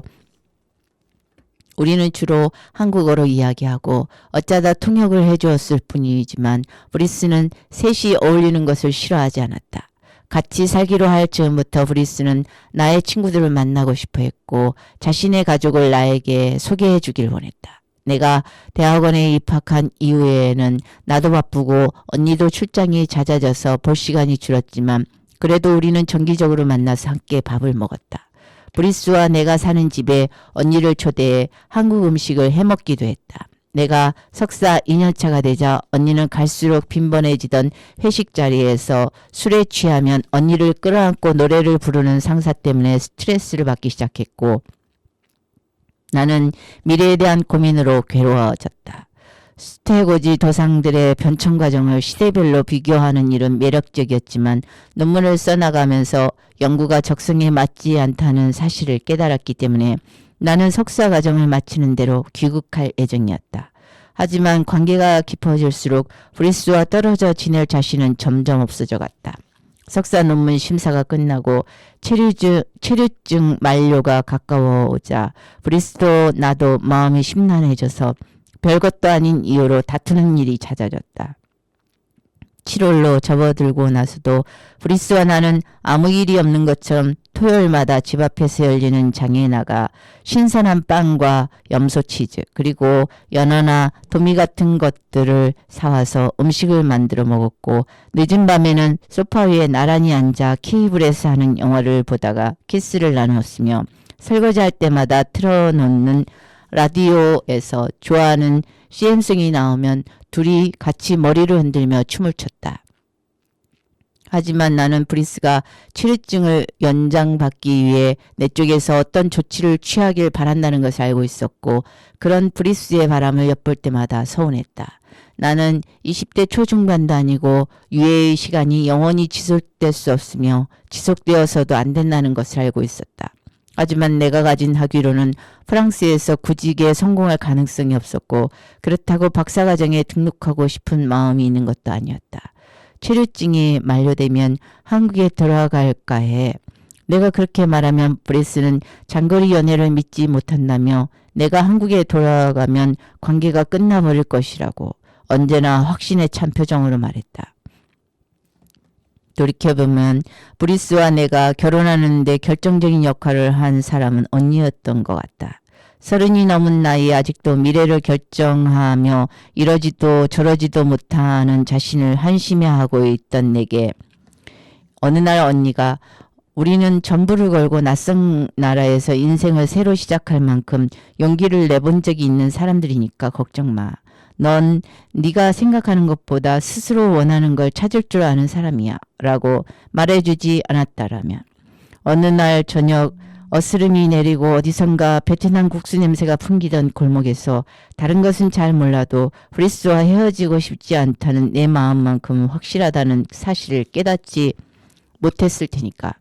우리는 주로 한국어로 이야기하고 어쩌다 통역을 해주었을 뿐이지만 브리스는 셋이 어울리는 것을 싫어하지 않았다. 같이 살기로 할 즈음부터 브리스는 나의 친구들을 만나고 싶어 했고 자신의 가족을 나에게 소개해 주길 원했다. 내가 대학원에 입학한 이후에는 나도 바쁘고 언니도 출장이 잦아져서 볼 시간이 줄었지만 그래도 우리는 정기적으로 만나서 함께 밥을 먹었다. 브리스와 내가 사는 집에 언니를 초대해 한국 음식을 해먹기도 했다. 내가 석사 2년차가 되자 언니는 갈수록 빈번해지던 회식 자리에서 술에 취하면 언니를 끌어안고 노래를 부르는 상사 때문에 스트레스를 받기 시작했고 나는 미래에 대한 고민으로 괴로워졌다. 스테고지 도상들의 변천 과정을 시대별로 비교하는 일은 매력적이었지만 논문을 써나가면서 연구가 적성에 맞지 않다는 사실을 깨달았기 때문에 나는 석사 과정을 마치는 대로 귀국할 예정이었다. 하지만 관계가 깊어질수록 브리스와 떨어져 지낼 자신은 점점 없어져 갔다. 석사 논문 심사가 끝나고 체류증 만료가 가까워오자 브리스도 나도 마음이 심란해져서 별것도 아닌 이유로 다투는 일이 잦아졌다. 7월로 접어들고 나서도 브리스와 나는 아무 일이 없는 것처럼 토요일마다 집 앞에서 열리는 장에 나가 신선한 빵과 염소치즈 그리고 연어나 도미 같은 것들을 사와서 음식을 만들어 먹었고 늦은 밤에는 소파 위에 나란히 앉아 케이블에서 하는 영화를 보다가 키스를 나누었으며 설거지할 때마다 틀어놓는 라디오에서 좋아하는 CM송이 나오면 둘이 같이 머리를 흔들며 춤을 췄다. 하지만 나는 브리스가 치료증을 연장받기 위해 내 쪽에서 어떤 조치를 취하길 바란다는 것을 알고 있었고 그런 브리스의 바람을 엿볼 때마다 서운했다. 나는 20대 초중반도 아니고 유해의 시간이 영원히 지속될 수 없으며 지속되어서도 안 된다는 것을 알고 있었다. 하지만 내가 가진 학위로는 프랑스에서 구직에 성공할 가능성이 없었고 그렇다고 박사과정에 등록하고 싶은 마음이 있는 것도 아니었다. 체류증이 만료되면 한국에 돌아갈까 해. 내가 그렇게 말하면 브리스는 장거리 연애를 믿지 못한다며 내가 한국에 돌아가면 관계가 끝나버릴 것이라고 언제나 확신에 찬 표정으로 말했다. 돌이켜보면 브리스와 내가 결혼하는데 결정적인 역할을 한 사람은 언니였던 것 같다. 30이 넘은 나이에 아직도 미래를 결정하며 이러지도 저러지도 못하는 자신을 한심해하고 있던 내게 어느 날 언니가 우리는 전부를 걸고 낯선 나라에서 인생을 새로 시작할 만큼 용기를 내본 적이 있는 사람들이니까 걱정 마. 넌 네가 생각하는 것보다 스스로 원하는 걸 찾을 줄 아는 사람이야 라고 말해주지 않았다라면 어느 날 저녁 어스름이 내리고 어디선가 베트남 국수 냄새가 풍기던 골목에서 다른 것은 잘 몰라도 브리스와 헤어지고 싶지 않다는 내 마음만큼은 확실하다는 사실을 깨닫지 못했을 테니까.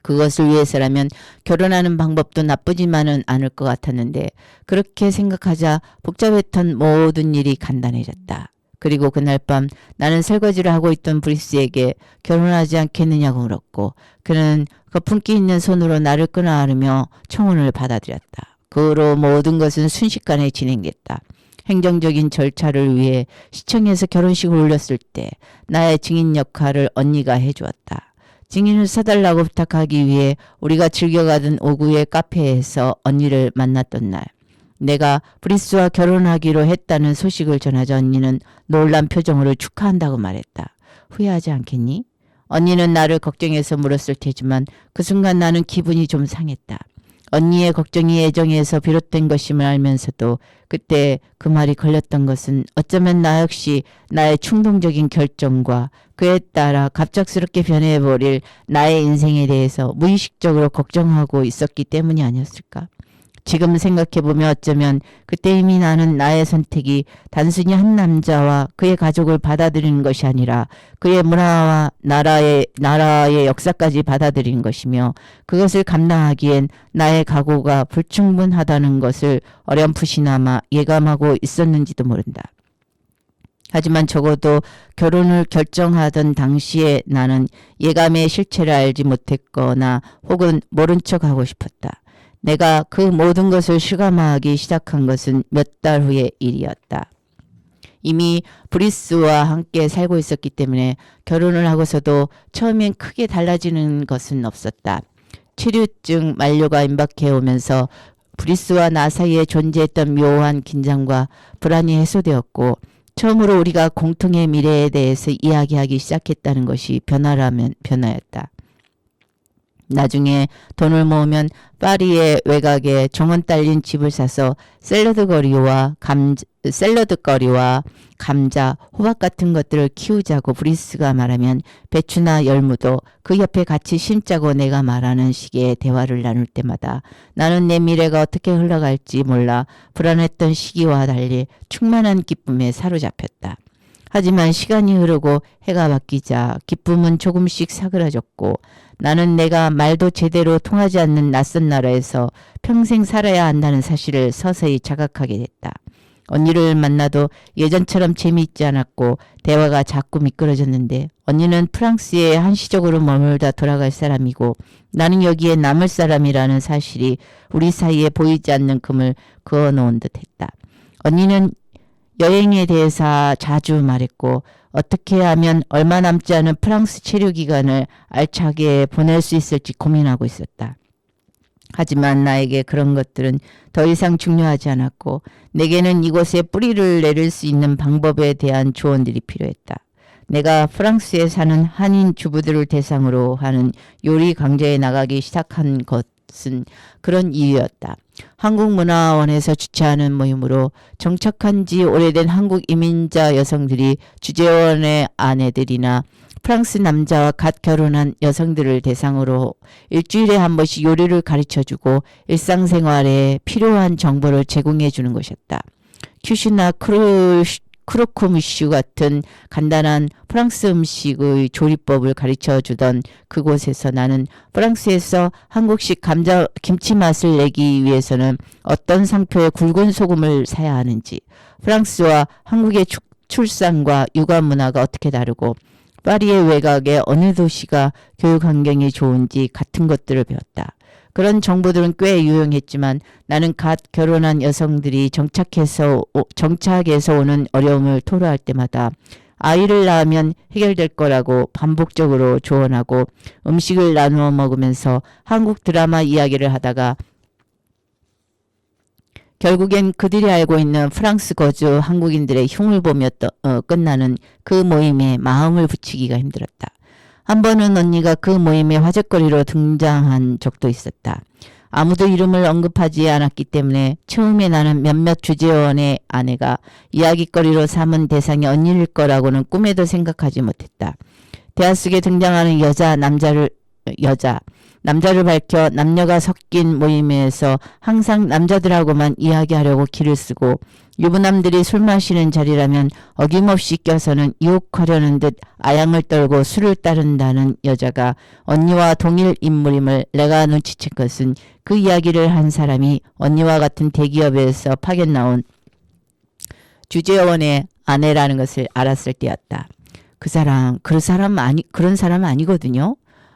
그것을 위해서라면 결혼하는 방법도 나쁘지만은 않을 것 같았는데 그렇게 생각하자 복잡했던 모든 일이 간단해졌다. 그리고 그날 밤 나는 설거지를 하고 있던 브리스에게 결혼하지 않겠느냐고 물었고 그는 거품기 있는 손으로 나를 끌어안으며 청혼을 받아들였다. 그 후로 모든 것은 순식간에 진행됐다. 행정적인 절차를 위해 시청에서 결혼식을 올렸을 때 나의 증인 역할을 언니가 해주었다. 증인을 써달라고 부탁하기 위해 우리가 즐겨가던 오구의 카페에서 언니를 만났던 날 내가 브리스와 결혼하기로 했다는 소식을 전하자 언니는 놀란 표정으로 축하한다고 말했다. 후회하지 않겠니? 언니는 나를 걱정해서 물었을 테지만 그 순간 나는 기분이 좀 상했다. 언니의 걱정이 애정에서 비롯된 것임을 알면서도 그때 그 말이 걸렸던 것은 어쩌면 나 역시 나의 충동적인 결정과 그에 따라 갑작스럽게 변해버릴 나의 인생에 대해서 무의식적으로 걱정하고 있었기 때문이 아니었을까? 지금 생각해보면 어쩌면 그때 이미 나는 나의 선택이 단순히 한 남자와 그의 가족을 받아들이는 것이 아니라 그의 문화와 나라의 역사까지 받아들이는 것이며 그것을 감당하기엔 나의 각오가 불충분하다는 것을 어렴풋이나마 예감하고 있었는지도 모른다. 하지만 적어도 결혼을 결정하던 당시에 나는 예감의 실체를 알지 못했거나 혹은 모른 척하고 싶었다. 내가 그 모든 것을 실감하기 시작한 것은 몇 달 후의 일이었다. 이미 브리스와 함께 살고 있었기 때문에 결혼을 하고서도 처음엔 크게 달라지는 것은 없었다. 체류증 만료가 임박해 오면서 브리스와 나 사이에 존재했던 묘한 긴장과 불안이 해소되었고 처음으로 우리가 공통의 미래에 대해서 이야기하기 시작했다는 것이 변화라면 변화였다. 나중에 돈을 모으면 파리의 외곽에 정원 딸린 집을 사서 샐러드거리와 감자, 호박 같은 것들을 키우자고 브리스가 말하면 배추나 열무도 그 옆에 같이 심자고 내가 말하는 식의 대화를 나눌 때마다 나는 내 미래가 어떻게 흘러갈지 몰라 불안했던 시기와 달리 충만한 기쁨에 사로잡혔다. 하지만 시간이 흐르고 해가 바뀌자 기쁨은 조금씩 사그라졌고 나는 내가 말도 제대로 통하지 않는 낯선 나라에서 평생 살아야 한다는 사실을 서서히 자각하게 됐다. 언니를 만나도 예전처럼 재미있지 않았고 대화가 자꾸 미끄러졌는데 언니는 프랑스에 한시적으로 머물다 돌아갈 사람이고 나는 여기에 남을 사람이라는 사실이 우리 사이에 보이지 않는 금을 그어놓은 듯했다. 언니는 여행에 대해서 자주 말했고 어떻게 하면 얼마 남지 않은 프랑스 체류 기간을 알차게 보낼 수 있을지 고민하고 있었다. 하지만 나에게 그런 것들은 더 이상 중요하지 않았고 내게는 이곳에 뿌리를 내릴 수 있는 방법에 대한 조언들이 필요했다. 내가 프랑스에 사는 한인 주부들을 대상으로 하는 요리 강좌에 나가기 시작한 것은 그런 이유였다. 한국문화원에서 주최하는 모임으로 정착한 지 오래된 한국 이민자 여성들이 주재원의 아내들이나 프랑스 남자와 갓 결혼한 여성들을 대상으로 일주일에 한 번씩 요리를 가르쳐주고 일상생활에 필요한 정보를 제공해 주는 것이었다. 큐시나 크로크무슈 같은 간단한 프랑스 음식의 조리법을 가르쳐주던 그곳에서 나는 프랑스에서 한국식 김치 맛을 내기 위해서는 어떤 상표의 굵은 소금을 사야 하는지, 프랑스와 한국의 출산과 육아 문화가 어떻게 다르고 파리의 외곽에 어느 도시가 교육 환경이 좋은지 같은 것들을 배웠다. 그런 정보들은 꽤 유용했지만 나는 갓 결혼한 여성들이 정착에서 오는 어려움을 토로할 때마다 아이를 낳으면 해결될 거라고 반복적으로 조언하고 음식을 나누어 먹으면서 한국 드라마 이야기를 하다가 결국엔 그들이 알고 있는 프랑스 거주 한국인들의 흉을 보며 끝나는 그 모임에 마음을 붙이기가 힘들었다. 한 번은 언니가 그 모임에 화제거리로 등장한 적도 있었다. 아무도 이름을 언급하지 않았기 때문에 처음에 나는 몇몇 주재원의 아내가 이야기거리로 삼은 대상이 언니일 거라고는 꿈에도 생각하지 못했다. 대화 속에 등장하는 남자를 밝혀 남녀가 섞인 모임에서 항상 남자들하고만 이야기하려고 기를 쓰고 유부남들이 술 마시는 자리라면 어김없이 껴서는 유혹하려는 듯 아양을 떨고 술을 따른다는 여자가 언니와 동일 인물임을 내가 눈치챈 것은 그 이야기를 한 사람이 언니와 같은 대기업에서 파견 나온 주재원의 아내라는 것을 알았을 때였다. 그런 사람 아니거든요.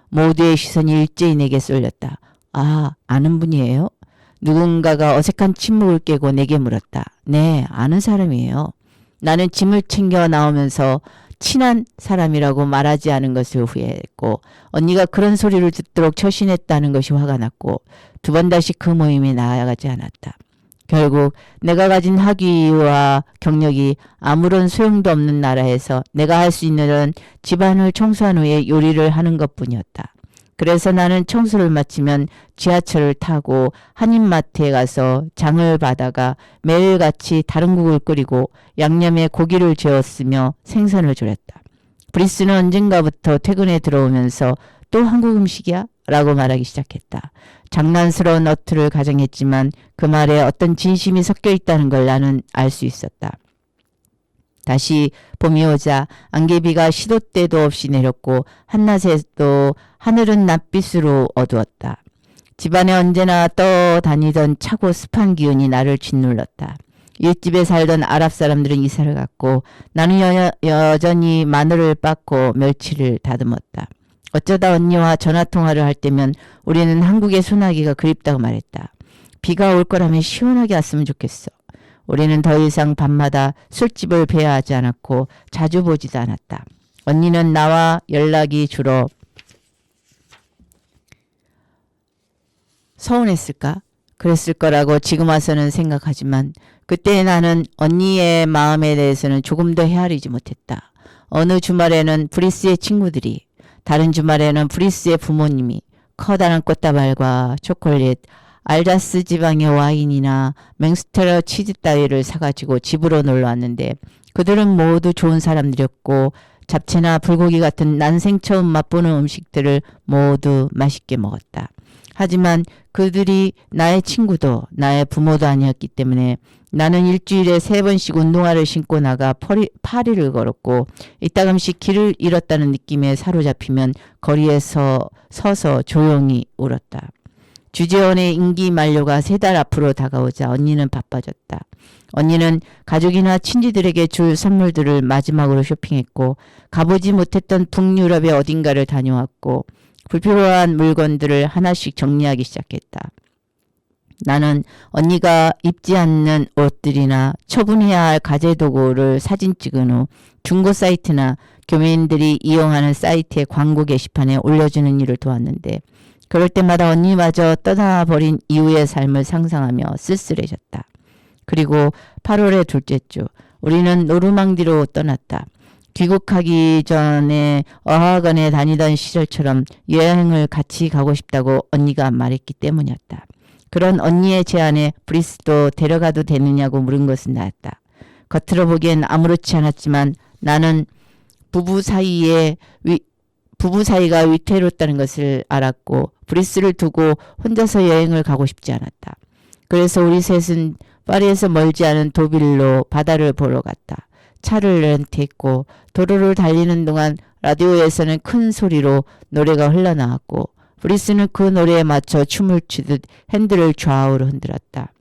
모두의 시선이 일제히 내게 쏠렸다. 아, 아는 분이에요? 누군가가 어색한 침묵을 깨고 내게 물었다. 네, 아는 사람이에요. 나는 짐을 챙겨 나오면서 친한 사람이라고 말하지 않은 것을 후회했고 언니가 그런 소리를 듣도록 처신했다는 것이 화가 났고 두 번 다시 그 모임에 나아가지 않았다. 결국 내가 가진 학위와 경력이 아무런 소용도 없는 나라에서 내가 할 수 있는 일은 집안을 청소한 후에 요리를 하는 것뿐이었다. 그래서 나는 청소를 마치면 지하철을 타고 한인마트에 가서 장을 봐다가 매일같이 다른 국을 끓이고 양념에 고기를 재웠으며 생선을 졸였다. 브리스는 언젠가부터 퇴근에 들어오면서 또 한국 음식이야? 라고 말하기 시작했다. 장난스러운 어투를 가정했지만 그 말에 어떤 진심이 섞여 있다는 걸 나는 알 수 있었다. 다시 봄이 오자 안개비가 시도 때도 없이 내렸고 한낮에도 하늘은 낯빛으로 어두웠다. 집안에 언제나 떠다니던 차고 습한 기운이 나를 짓눌렀다. 일집에 살던 아랍 사람들은 이사를 갔고 나는 여전히 마늘을 빻고 멸치를 다듬었다. 어쩌다 언니와 전화통화를 할 때면 우리는 한국의 소나기가 그립다고 말했다. 비가 올 거라면 시원하게 왔으면 좋겠어. 우리는 더 이상 밤마다 술집을 배회하지 않았고 자주 보지도 않았다. 언니는 나와 연락이 줄어 서운했을까? 그랬을 거라고 지금 와서는 생각하지만 그때 나는 언니의 마음에 대해서는 조금 더 헤아리지 못했다. 어느 주말에는 브리스의 친구들이, 다른 주말에는 브리스의 부모님이 커다란 꽃다발과 초콜릿, 알자스 지방의 와인이나 맹스테러 치즈 따위를 사가지고 집으로 놀러 왔는데 그들은 모두 좋은 사람들이었고 잡채나 불고기 같은 난생 처음 맛보는 음식들을 모두 맛있게 먹었다. 하지만 그들이 나의 친구도 나의 부모도 아니었기 때문에 나는 일주일에 3번씩 운동화를 신고 나가 파리를 걸었고 이따금씩 길을 잃었다는 느낌에 사로잡히면 거리에서 서서 조용히 울었다. 주재원의 임기 만료가 3달 앞으로 다가오자 언니는 바빠졌다. 언니는 가족이나 친지들에게 줄 선물들을 마지막으로 쇼핑했고 가보지 못했던 북유럽의 어딘가를 다녀왔고 불필요한 물건들을 하나씩 정리하기 시작했다. 나는 언니가 입지 않는 옷들이나 처분해야 할 가재도구를 사진 찍은 후 중고 사이트나 교민들이 이용하는 사이트의 광고 게시판에 올려주는 일을 도왔는데 그럴 때마다 언니마저 떠나버린 이후의 삶을 상상하며 쓸쓸해졌다. 그리고 8월의 둘째 주 우리는 노르망디로 떠났다. 귀국하기 전에 어학원에 다니던 시절처럼 여행을 같이 가고 싶다고 언니가 말했기 때문이었다. 그런 언니의 제안에 브리스도 데려가도 되느냐고 물은 것은 나였다. 겉으로 보기엔 아무렇지 않았지만 나는 부부 사이가 위태롭다는 것을 알았고 브리스를 두고 혼자서 여행을 가고 싶지 않았다. 그래서 우리 셋은 파리에서 멀지 않은 도빌로 바다를 보러 갔다. 차를 렌트했고 도로를 달리는 동안 라디오에서는 큰 소리로 노래가 흘러나왔고 브리스는 그 노래에 맞춰 춤을 추듯 핸들을 좌우로 흔들었다.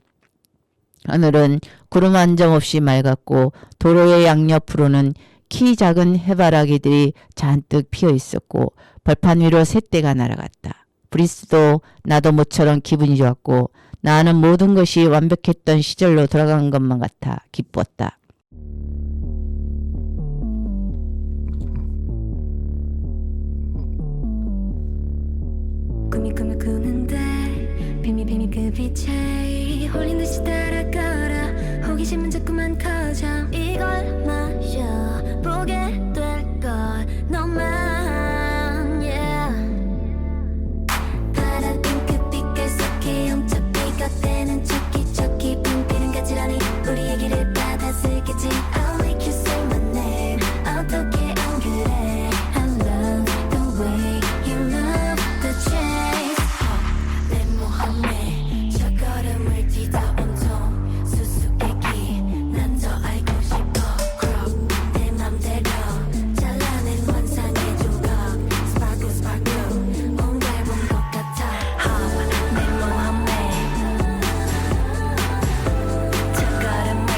하늘은 구름 한 점 없이 맑았고 도로의 양옆으로는 키 작은 해바라기들이 잔뜩 피어 있었고 벌판 위로 새떼가 날아갔다. 브리스도 나도 모처럼 기분이 좋았고 나는 모든 것이 완벽했던 시절로 돌아간 것만 같아 기뻤다. 이미 꿈을 꾸는데 비밀 그 빛에 홀린 듯이 따라가라 호기심은 자꾸만 커져 이걸 마셔 보게 될 걸 너만 파란 핑크빛깔 속에 훔쳐 삐걱대는 척기 빈비는 가지런히 우리 얘기를 받아쓰겠지 I'll make you say my name 어떻게 안 그래 I love the way you love the chase 내 모험에 저 걸음을 뛰다 온통 수수께끼 난 더 알고 싶어 Crop 내 맘대로 잘라낸 환상의 조각 Sparkle sparkle 뭔가 본 것 같아 내 모험에 저 걸음을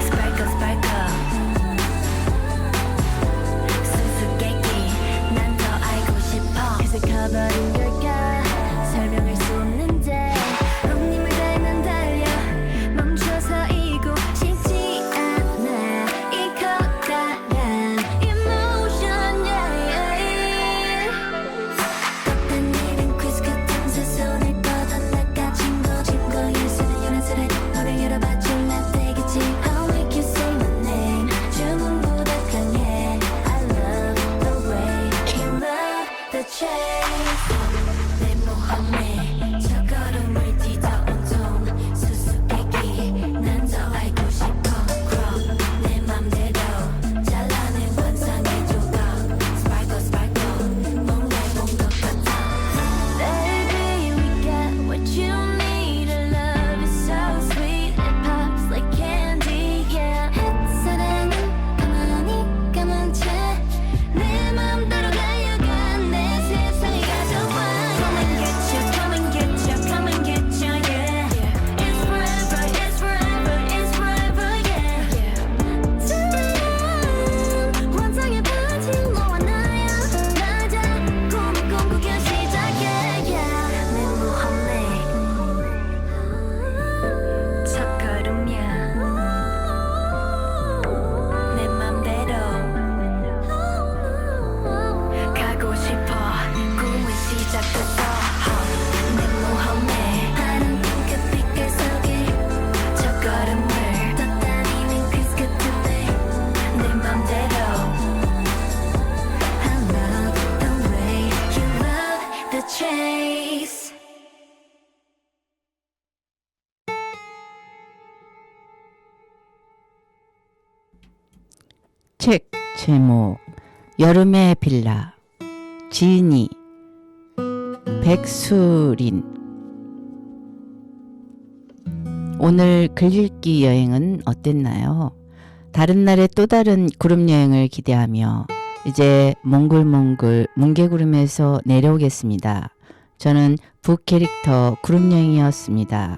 Sparkle sparkle 수수께끼 난 더 알고 싶어 그새 커버린 걸까 설명할 수 없는데 롱님을 닮은 달려 멈춰서 이고 싶지 않아 이 커다란 emotion 떴던 일은 퀴즈 같은 새 손을 뻗었다가 친구 예수는 요란스레 너를 열어봐 줄라 되겠지 I'll make you say my name 주문보다 강해 I love the way you love the chase 내 모험에 저 걸음을 뛰다 온통 수수께끼 난 더 알고 싶어 Crop 내 맘대로 잘라낸 환상의 조각 Sparkle sparkle 뭔가 본 것 같아 Baby we got what you need Our love is so sweet It pops like candy yeah 햇사랑은 가만히 감은 채 내 맘대로 달려가 내 세상이 가져와 Come and get you, come and get you, come and get you yeah It's forever, it's forever, it's forever yeah 짠 환상에 빠진 너와 나야 맞아 꿈을 꿈꾸기 시작해 yeah 내 모험에 첫걸음이야 내 맘대로 가고 싶어 꿈이 시작됐어 내 모험에 파란 핑크빛깔 속에 첫걸음을 떠다니는 퀴즈 같은데 내 맘대로 I love the way you love the chase 책 제목 여름의 빌라 지니 백수린 오늘 글읽기 여행은 어땠나요? 다른 날의 또 다른 구름 여행을 기대하며 이제 몽글몽글 뭉게구름에서 내려오겠습니다. 저는 북캐릭터 구름 여행이었습니다.